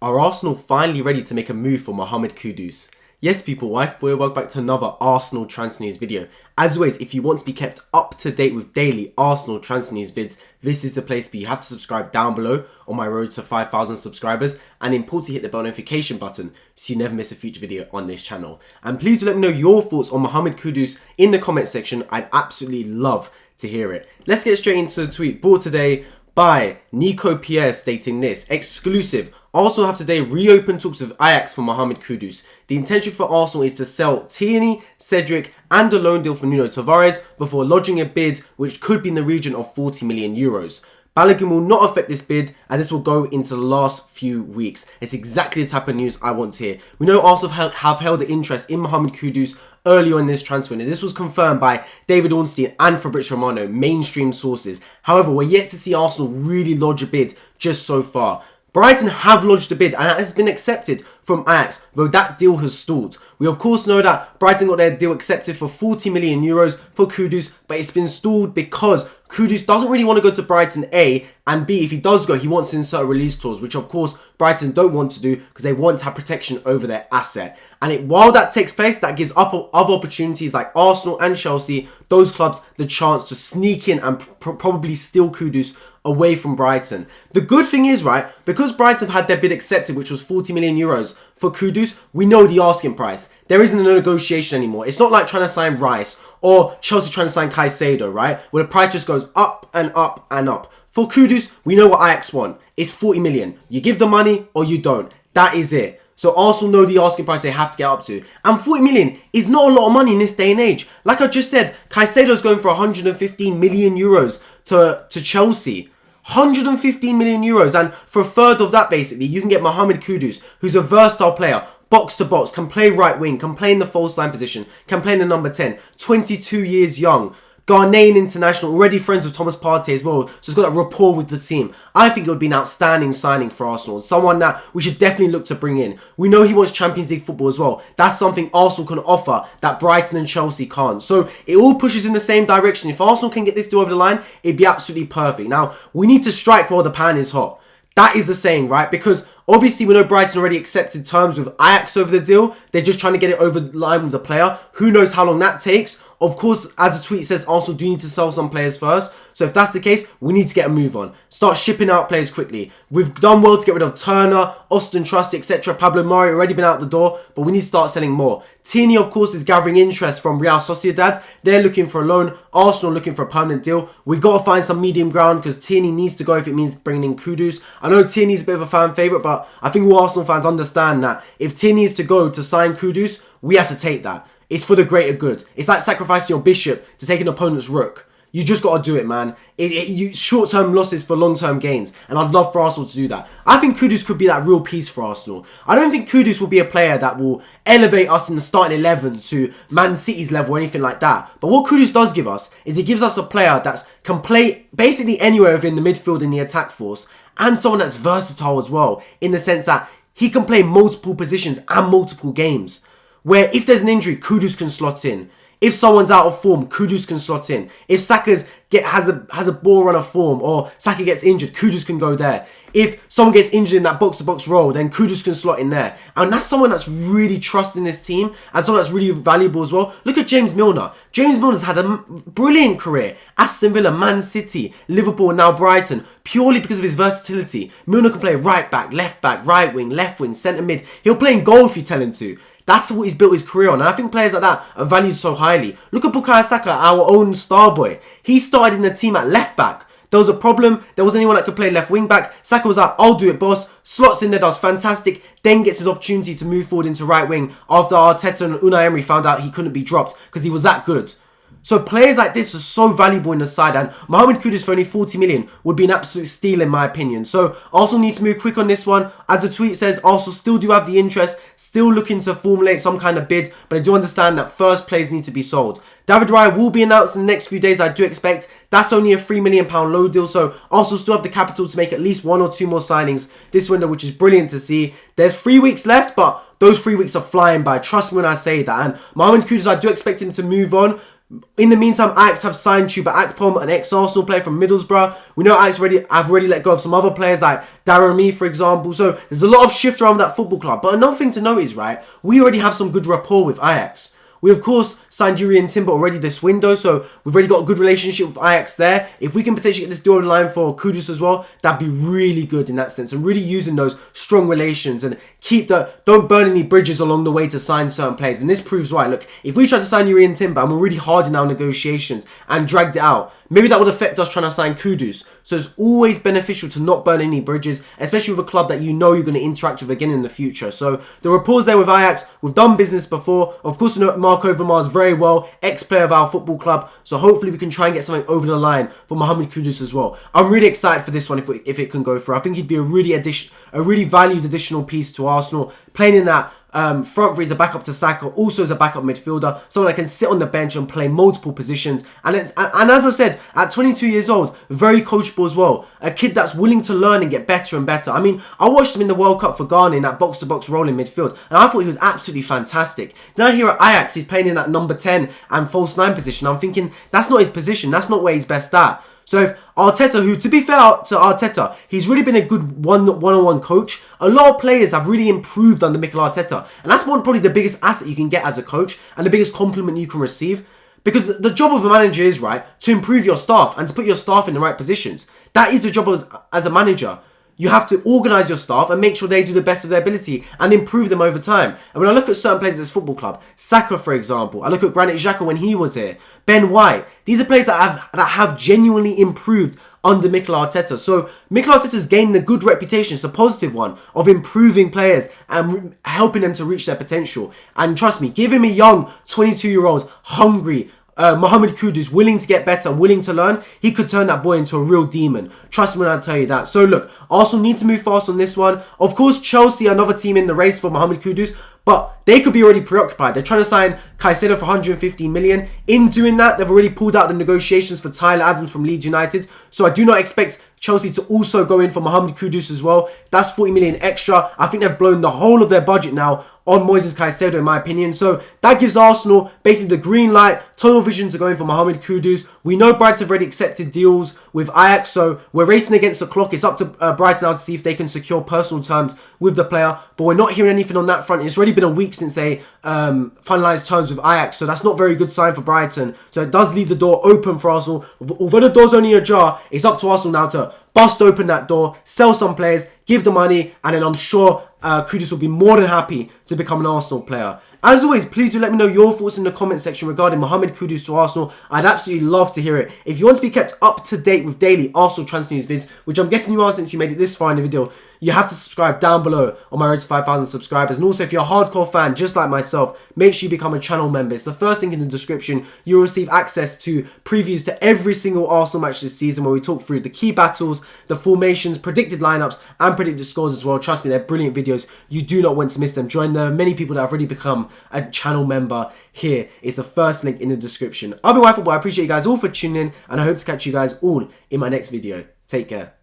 Are Arsenal finally ready to make a move for Mohammed Kudus? Yes people, wife boy, welcome back to another Arsenal transfer news video. As always, if you want to be kept up to date with daily Arsenal transfer news vids, this is the place for you. You have to subscribe down below on my road to 5,000 subscribers, and importantly hit the bell notification button so you never miss a future video on this channel. And please do let me know your thoughts on Mohammed Kudus in the comment section. I'd absolutely love to hear it. Let's get straight into the tweet brought today by Nico Pierre stating this: exclusive. Arsenal have today reopened talks with Ajax for Mohammed Kudus. The intention for Arsenal is to sell Tierney, Cedric and a loan deal for Nuno Tavares before lodging a bid which could be in the region of 40 million euros. Balogun will not affect this bid as this will go into the last few weeks. It's exactly the type of news I want to hear. We know Arsenal have held an interest in Mohammed Kudus earlier in this transfer, and this was confirmed by David Ornstein and Fabrizio Romano, mainstream sources. However, we're yet to see Arsenal really lodge a bid just so far. Brighton have lodged a bid and it has been accepted from Ajax, though that deal has stalled. We of course know that Brighton got their deal accepted for 40 million euros for Kudus, but it's been stalled because Kudus doesn't really want to go to Brighton, A, and B, if he does go, he wants to insert a release clause, which of course Brighton don't want to do because they want to have protection over their asset. And while that takes place, that gives other opportunities like Arsenal and Chelsea, those clubs, the chance to sneak in and probably steal Kudus away from Brighton. The good thing is, right, because Brighton had their bid accepted, which was 40 million euros for Kudus, we know the asking price. There isn't a negotiation anymore. It's not like trying to sign Rice or Chelsea trying to sign Caicedo, right, where the price just goes up and up and up. For Kudus, we know what Ajax want. It's 40 million. You give the money or you don't. That is it. So Arsenal know the asking price they have to get up to. And 40 million is not a lot of money in this day and age. Like I just said, Caicedo's going for 115 million euros to Chelsea. 115 million euros, and for a third of that basically you can get Mohammed Kudus, who's a versatile player, box to box, can play right wing, can play in the false line position, can play in the number 10, 22 years young, Ghanaian international, already friends with Thomas Partey as well, so he's got that rapport with the team. I think it would be an outstanding signing for Arsenal, someone that we should definitely look to bring in. We know he wants Champions League football as well. That's something Arsenal can offer that Brighton and Chelsea can't. So it all pushes in the same direction. If Arsenal can get this deal over the line, it'd be absolutely perfect. Now, we need to strike while the pan is hot. That is the saying, right? Because obviously we know Brighton already accepted terms with Ajax over the deal. They're just trying to get it over the line with the player. Who knows how long that takes? Of course, as the tweet says, Arsenal do need to sell some players first. So if that's the case, we need to get a move on. Start shipping out players quickly. We've done well to get rid of Turner, Austin Trusty, etc. Pablo Mari already been out the door, but we need to start selling more. Tierney, of course, is gathering interest from Real Sociedad. They're looking for a loan. Arsenal looking for a permanent deal. We've got to find some medium ground because Tierney needs to go if it means bringing in Kudus. I know Tierney's a bit of a fan favourite, but I think all Arsenal fans understand that if Tierney is to go to sign Kudus, we have to take that. It's for the greater good. It's like sacrificing your bishop to take an opponent's rook. You just got to do it, man. Short-term losses for long-term gains. And I'd love for Arsenal to do that. I think Kudus could be that real piece for Arsenal. I don't think Kudus will be a player that will elevate us in the starting 11 to Man City's level or anything like that. But what Kudus does give us is he gives us a player that can play basically anywhere within the midfield in the attack force. And someone that's versatile as well. In the sense that he can play multiple positions and multiple games. Where if there's an injury, Kudus can slot in. If someone's out of form, Kudus can slot in. If Saka has a ball runner form or Saka gets injured, Kudus can go there. If someone gets injured in that box-to-box role, then Kudus can slot in there. And that's someone that's really trusted in this team and someone that's really valuable as well. Look at James Milner. James Milner's had a brilliant career. Aston Villa, Man City, Liverpool, and now Brighton, purely because of his versatility. Milner can play right back, right wing, left wing, centre mid. He'll play in goal if you tell him to. That's what he's built his career on. And I think players like that are valued so highly. Look at Bukayo Saka, our own star boy. He started in the team at left back. There was a problem. There wasn't anyone that could play left wing back. Saka was like, I'll do it, boss. Slots in there, does fantastic. Then gets his opportunity to move forward into right wing after Arteta and Unai Emery found out he couldn't be dropped because he was that good. So players like this are so valuable in the side, and Mohammed Kudus for only 40 million would be an absolute steal in my opinion. So Arsenal need to move quick on this one. As the tweet says, Arsenal still do have the interest, still looking to formulate some kind of bid, but I do understand that first players need to be sold. David Raya will be announced in the next few days, I do expect. That's only a £3 million low deal, so Arsenal still have the capital to make at least 1 or 2 more signings this window, which is brilliant to see. There's 3 weeks left, but those 3 weeks are flying by. Trust me when I say that. And Mohammed Kudus, I do expect him to move on. In the meantime, Ajax have signed Chuba Akpom, an ex-Arsenal player from Middlesbrough. We know Ajax have already let go of some other players like Darren Mee, for example. So there's a lot of shift around that football club. But another thing to note is, right, we already have some good rapport with Ajax. We, of course, signed Jurriën Timber already this window, so we've already got a good relationship with Ajax there. If we can potentially get this deal in line for Kudus as well, that'd be really good in that sense. And really using those strong relations and don't burn any bridges along the way to sign certain players. And this proves why. Look, if we tried to sign Jurriën Timber and we're really hard in our negotiations and dragged it out, maybe that would affect us trying to sign Kudus. So it's always beneficial to not burn any bridges, especially with a club that you know you're going to interact with again in the future. So the rapport's there with Ajax. We've done business before. Of course, we know Marco Vermaas very well, ex-player of our football club. So hopefully we can try and get something over the line for Mohammed Kudus as well. I'm really excited for this one if it can go through. I think he'd be a really valued additional piece to Arsenal, playing in that front three as a backup to Saka, also as a backup midfielder, someone that can sit on the bench and play multiple positions. And as I said, at 22 years old, very coachable as well. A kid that's willing to learn and get better and better. I mean, I watched him in the World Cup for Ghana in that box-to-box role in midfield, and I thought he was absolutely fantastic. Now here at Ajax, he's playing in that number 10 and false 9 position. I'm thinking, that's not his position. That's not where he's best at. So if Arteta, who, to be fair to Arteta, he's really been a good one-on-one coach. A lot of players have really improved under Mikel Arteta. And that's probably the biggest asset you can get as a coach and the biggest compliment you can receive. Because the job of a manager is, right, to improve your staff and to put your staff in the right positions. That is the job as a manager. You have to organise your staff and make sure they do the best of their ability and improve them over time. And when I look at certain players at this football club, Saka, for example, I look at Granit Xhaka when he was here, Ben White, these are players that have genuinely improved under Mikel Arteta. So Mikel Arteta's gained a good reputation, it's a positive one, of improving players and helping them to reach their potential. And trust me, give him a young 22-year-old, hungry, Mohammed Kudus, willing to get better and willing to learn, he could turn that boy into a real demon. Trust me when I tell you that. So look, Arsenal need to move fast on this one. Of course, Chelsea, another team in the race for Mohammed Kudus, but they could be already preoccupied. They're trying to sign Caicedo for 115 million. In doing that, they've already pulled out the negotiations for Tyler Adams from Leeds United. So I do not expect Chelsea to also go in for Mohammed Kudus as well. That's 40 million extra. I think they've blown the whole of their budget now on Moises Caicedo, in my opinion. So that gives Arsenal basically the green light, tunnel vision to go in for Mohammed Kudus. We know Brighton have already accepted deals with Ajax, so we're racing against the clock. It's up to Brighton now to see if they can secure personal terms with the player. But we're not hearing anything on that front. It's already been a week since they finalised terms with Ajax, so that's not a very good sign for Brighton. So it does leave the door open for Arsenal. Although the door's only ajar, it's up to Arsenal now to bust open that door, sell some players, give the money, and then I'm sure Kudus will be more than happy to become an Arsenal player. As always, please do let me know your thoughts in the comment section regarding Mohammed Kudus to Arsenal. I'd absolutely love to hear it. If you want to be kept up to date with daily Arsenal transfer news vids, which I'm guessing you are since you made it this far in the video, you have to subscribe down below on my road to 5,000 subscribers. And also, if you're a hardcore fan, just like myself, make sure you become a channel member. It's the first link in the description. You'll receive access to previews to every single Arsenal match this season, where we talk through the key battles, the formations, predicted lineups, and predicted scores as well. Trust me, they're brilliant videos. You do not want to miss them. Join the many people that have already become a channel member here. It's the first link in the description. I've been Football. I appreciate you guys all for tuning in, and I hope to catch you guys all in my next video. Take care.